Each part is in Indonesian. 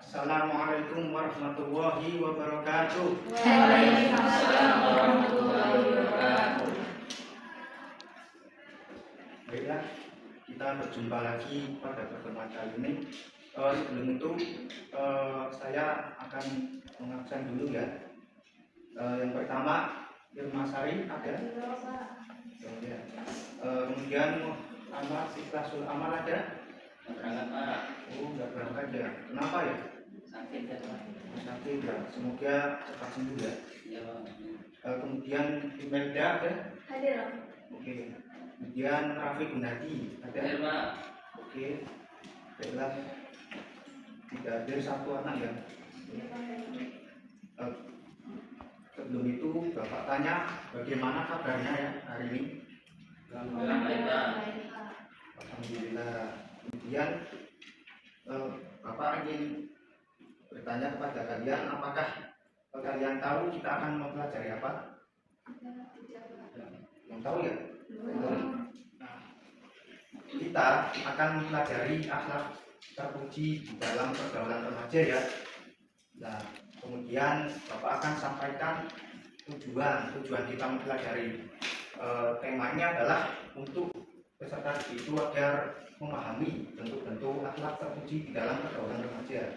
Assalamualaikum warahmatullahi wabarakatuh. Waalaikumsalam warahmatullahi wabarakatuh. Baiklah, kita berjumpa lagi pada pertemuan kali ini. Sebelum itu saya akan mengabsen dulu ya. Yang pertama Irma Sari ada. Ya. Kemudian Amal Siklasul Amal ada. Berangkat Pak. Oh, nggak berangkat ya. Kenapa ya? Sakit ya Pak. Sakit ya. Semoga cepat sembuh ya. Ya Pak. Kemudian Imelda ada. Hadir. Oke. Kemudian Raffi Gunadi ada. Hadir Pak. Oke. Baiklah. Tidak hadir satu anak ya. Sebelum itu Bapak tanya bagaimana kabarnya ya hari ini. Alhamdulillah baik Pak. Alhamdulillah. Kemudian Bapak ingin bertanya kepada kalian, apakah kalian tahu kita akan mempelajari apa? Yang tahu ya? Nah, kita akan mempelajari akhlak terpuji di dalam pergaulan remaja ya. Nah, kemudian Bapak akan sampaikan tujuan kita mempelajari. Temanya adalah untuk peserta itu agar memahami bentuk-bentuk akhlak terpuji di dalam pergaulan remaja.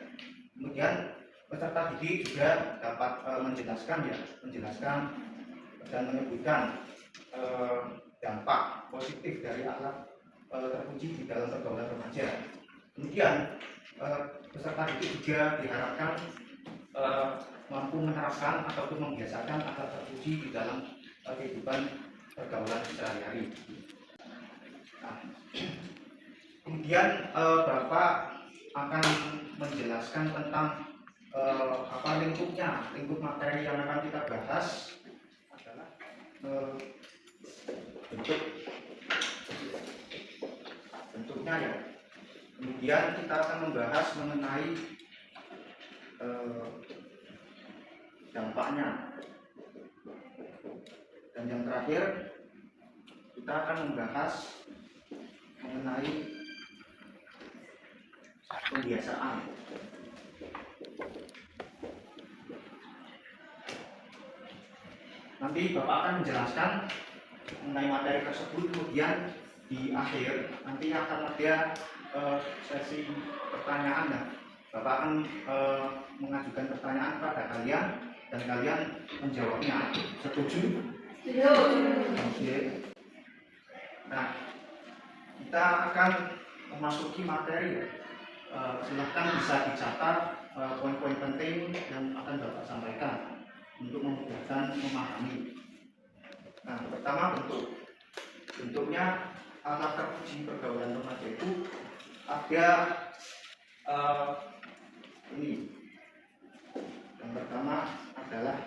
Kemudian peserta didik juga dapat menjelaskan dan menyebutkan dampak positif dari akhlak terpuji di dalam pergaulan remaja. Kemudian peserta didik juga diharapkan mampu menerapkan ataupun membiasakan akhlak terpuji di dalam kehidupan pergaulan sehari-hari. Nah, kemudian Bapak akan menjelaskan tentang lingkup materi yang akan kita bahas adalah bentuknya ya. Kemudian kita akan membahas mengenai dampaknya. Dan yang terakhir kita akan membahas mengenai pembiasaan. Nanti Bapak akan menjelaskan mengenai materi tersebut, kemudian di akhir nanti akan ada sesi pertanyaan ya. Bapak akan mengajukan pertanyaan kepada kalian dan kalian menjawabnya. Setuju? Oke. Nah, kita akan memasuki materi ya. Silahkan bisa dicatat poin-poin penting yang akan Bapak sampaikan untuk memudahkan memahami. Nah, pertama bentuknya akhlak terpuji pergaulan remaja itu ada ini. Yang pertama adalah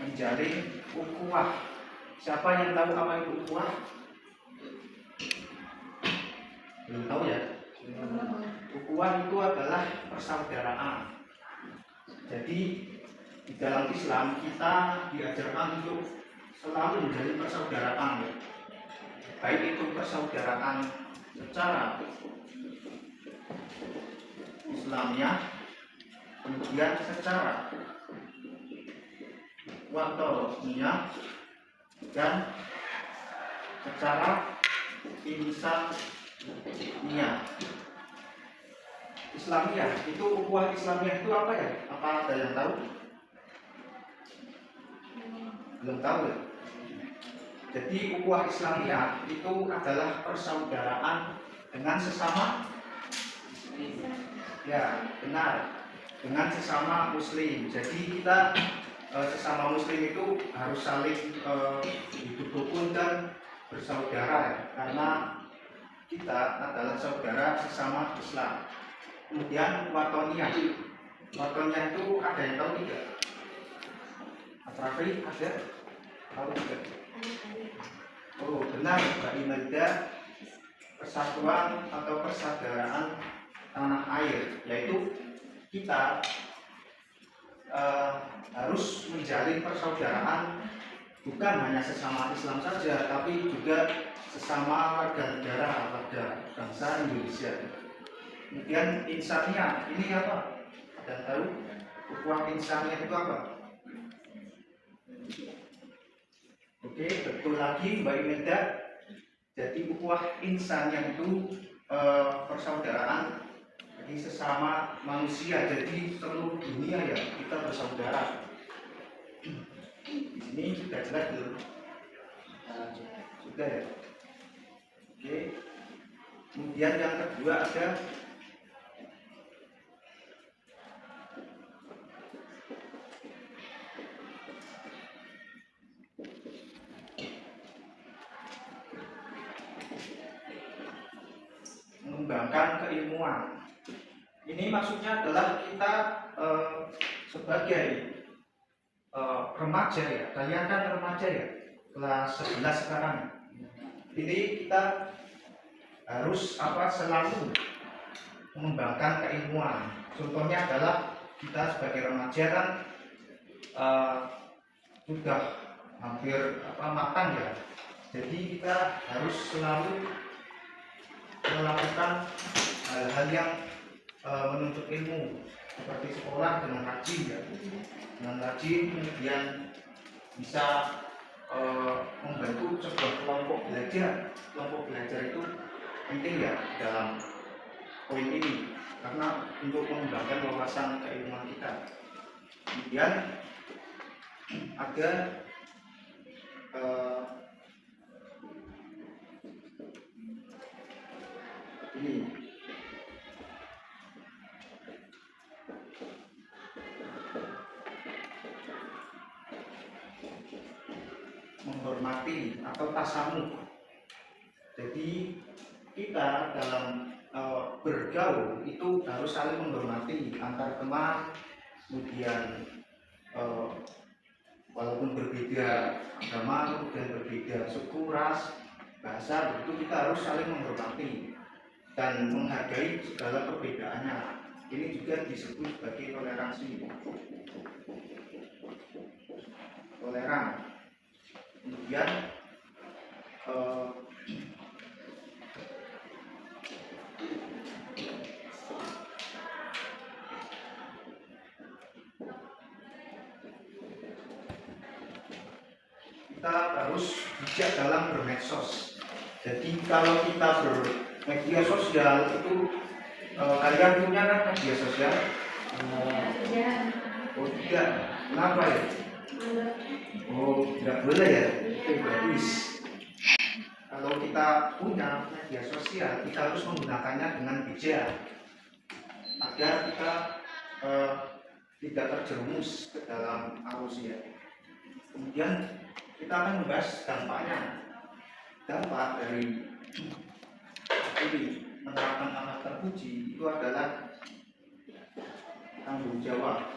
menjalin ukhuwah. Siapa yang tahu apa itu ukhuwah? Belum tahu ya? Ukhuwah itu adalah persaudaraan. Jadi di dalam Islam kita diajarkan untuk selalu menjalin persaudaraan ya. Baik itu persaudaraan secara Islamiyah, kemudian secara watoniyah, dan secara insaniyah. Islamiyah itu, ukhuwah Islamiyah itu apa ya? Apa ada yang tahu? Belum tahu ya? Jadi ukhuwah Islamiyah itu adalah persaudaraan dengan sesama, ya benar, dengan sesama muslim. Jadi kita sesama muslim itu harus saling hidup rukun dan bersaudara ya, karena kita adalah saudara sesama Islam. Kemudian watoniyah itu ada yang tahu tidak? Atrafi ada? Tahu tidak? Oh benar Mbak Imelda, persatuan atau persaudaraan tanah air, yaitu kita harus menjalin persaudaraan bukan hanya sesama Islam saja, tapi juga sesama warga negara, warga bangsa Indonesia. Kemudian insaniyah ini apa? Ada tahu? Ukhuwah insaniyah itu apa? Oke, betul lagi Mbak Imelda. Jadi ukhuwah insaniyah itu persaudaraan jadi sesama manusia, jadi seluruh dunia ya kita bersaudara. Di sini sudah jelas belum? Sudah ya. Oke. Kemudian yang kedua ada mengembangkan keilmuan. Ini maksudnya adalah kita sebagai remaja ya, kalian kan remaja ya, kelas 11 sekarang. Ini kita harus selalu mengembangkan keilmuan. Contohnya adalah kita sebagai remaja kan sudah hampir matang ya. Jadi kita harus selalu melakukan hal-hal yang menuntut ilmu, seperti sekolah dengan rajin ya, dengan rajin, kemudian bisa membentuk sebuah kelompok belajar. Kelompok belajar itu penting ya dalam poin ini, karena untuk mengembangkan wawasan keilmuan kita. Kemudian ada ini menghormati atau tasamuh. Jadi kita dalam bergaul itu harus saling menghormati antar teman, kemudian walaupun berbeda agama, kemudian berbeda suku, ras, bahasa, itu kita harus saling menghormati dan menghargai segala perbedaannya. Ini juga disebut sebagai toleransi. Toleran. Kemudian kita harus bijak dalam bermedsos. Jadi kalau kita bermedia sosial itu kalian punya kan media sosial? Oh tidak, kenapa ya? Oh tidak boleh ya? Itu bagus. Kalau kita punya media sosial, kita harus menggunakannya dengan bijak agar kita tidak terjerumus ke dalam arus ya. Kemudian kita akan membahas dampaknya. Dampak dari ini menerapkan akhlak terpuji itu adalah tanggung jawab.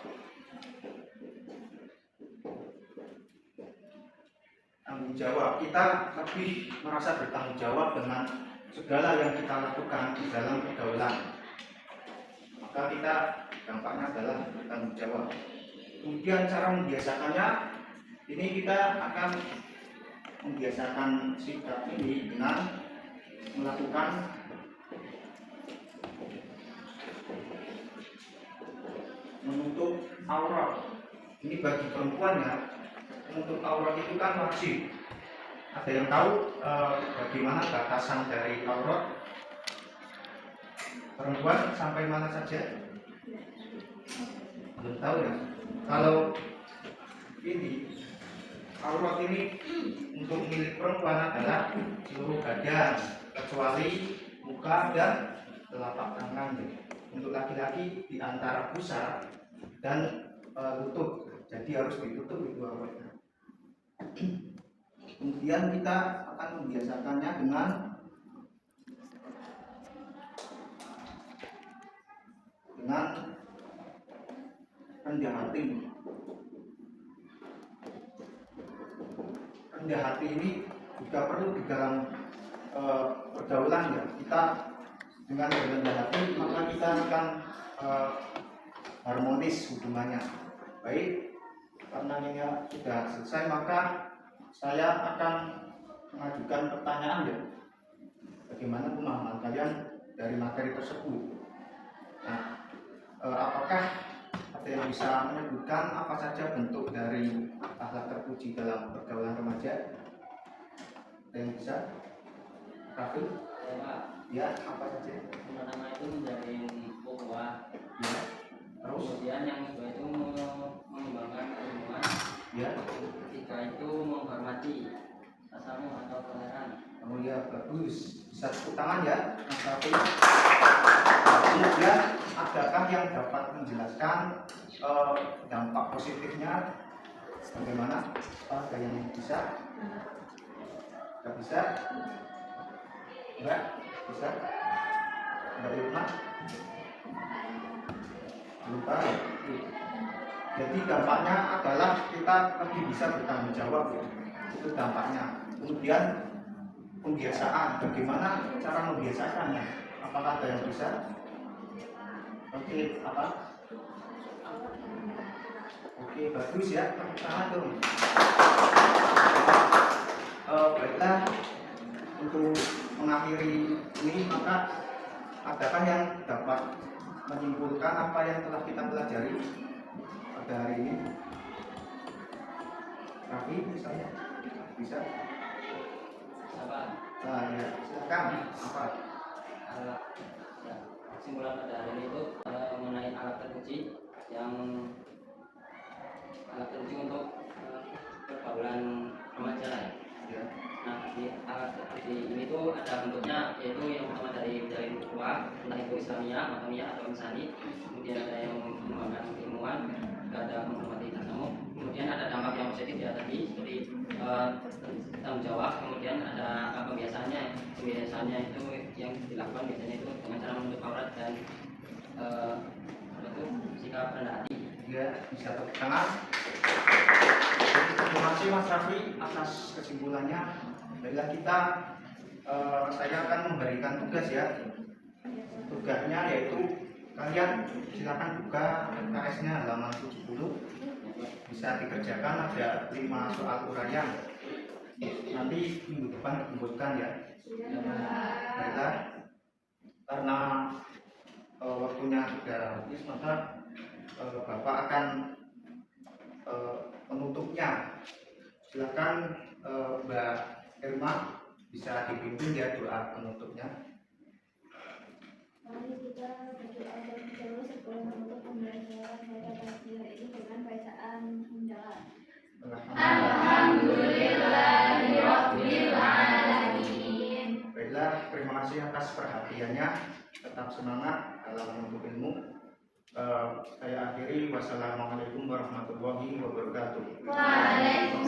Tanggung jawab, kita lebih merasa bertanggung jawab dengan segala yang kita lakukan di dalam pergaulan. Maka kita dampaknya adalah bertanggung jawab. Kemudian cara membiasakannya, ini kita akan membiasakan sikap ini dengan melakukan menutup aurat. Ini bagi perempuan ya, menutup aurat itu kan wajib. Ada yang tahu bagaimana batasan dari aurat perempuan sampai mana saja? Belum tahu ya. Kalau ini aurat ini untuk milik perempuan adalah seluruh badan kecuali muka dan telapak tangan. Untuk laki-laki di antara pusar dan lutut. Jadi harus ditutup itu auratnya. Kemudian kita akan membiasakannya dengan rendah hati. Rendah hati ini juga perlu di dalam pergaulan ya. Kita dengan rendah hati maka kita akan harmonis hubungannya. Baik, karena ini sudah selesai maka saya akan mengajukan pertanyaan ya. Bagaimana pemahaman kalian dari materi tersebut? Nah, apakah ada yang bisa menyebutkan apa saja bentuk dari akhlak terpuji dalam pergaulan remaja? Ada yang bisa? Raffi? Ya Pak, Ya, apa saja? pertama itu menjalin ukhuwah. Ya. Terus? Kemudian yang kedua itu mengembangkan keilmuan. Ya. Yang ketiga itu menghormati tasamuh atau toleran. Oh ya, bagus. Bisa tepuk tangan ya, Mas Raffi. Kemudian, adakah yang dapat menjelaskan dampak positifnya bagaimana? Ada yang bisa? Tidak bisa? Enggak? Bisa? Mbak Irma? Belum tahu. Jadi dampaknya adalah kita lebih bisa bertanggung jawab ya. Itu dampaknya. Kemudian pembiasaan, bagaimana cara membiasakannya? Apakah ada yang bisa? Oke, apa? Oke, bagus ya, tepuk tangan dong. Baiklah, untuk mengakhiri ini maka adakah yang dapat menyimpulkan apa yang telah kita pelajari pada hari ini? Raffi misalnya bisa? Apa? Nah, ya, silakan. Apa? Ya, kesimpulan pada hari ini itu mengenai alat terpuji yang alat terpuji untuk pergaulan remaja. Ya. Nah, di alat terpuji ini tuh ada bentuknya, yaitu yang pertama dari ukhuwah, entah itu Islamiyah, Madaniyah atau Insani. Kemudian ada yang mengembangkan keilmuan, ada menghormati tasamuh. Kemudian ada dampak yang positif ya tadi, seperti tanggung jawab. Kemudian ada pembiasaannya. Pembiasaannya itu yang dilakukan biasanya itu dengan cara menutup aurat dan sikap rendah hati. Ya, bisa tepuk tangan. Terima kasih Mas Raffi atas kesimpulannya. Baiklah kita, saya akan memberikan tugas ya. Tugasnya yaitu kalian silakan buka LKS-nya halaman 70. Bisa dikerjakan, ada 5 soal uraian. Nanti minggu depan dikumpulkan ya. Baiklah, karena waktunya sudah habis maka Bapak akan penutupnya. Silakan Mbak Irma bisa dipimpin ya doa penutupnya. Mari kita berdoa dan berdoa sebelum menutup pembelajaran pada pagi hari ini dengan bacaan undangan. Alhamdulillahirabbil alamin. Baiklah, terima kasih atas perhatiannya. Tetap semangat dalam menuntut ilmu. Saya akhiri. Wassalamualaikum warahmatullahi wabarakatuh. Waalaikumsalam.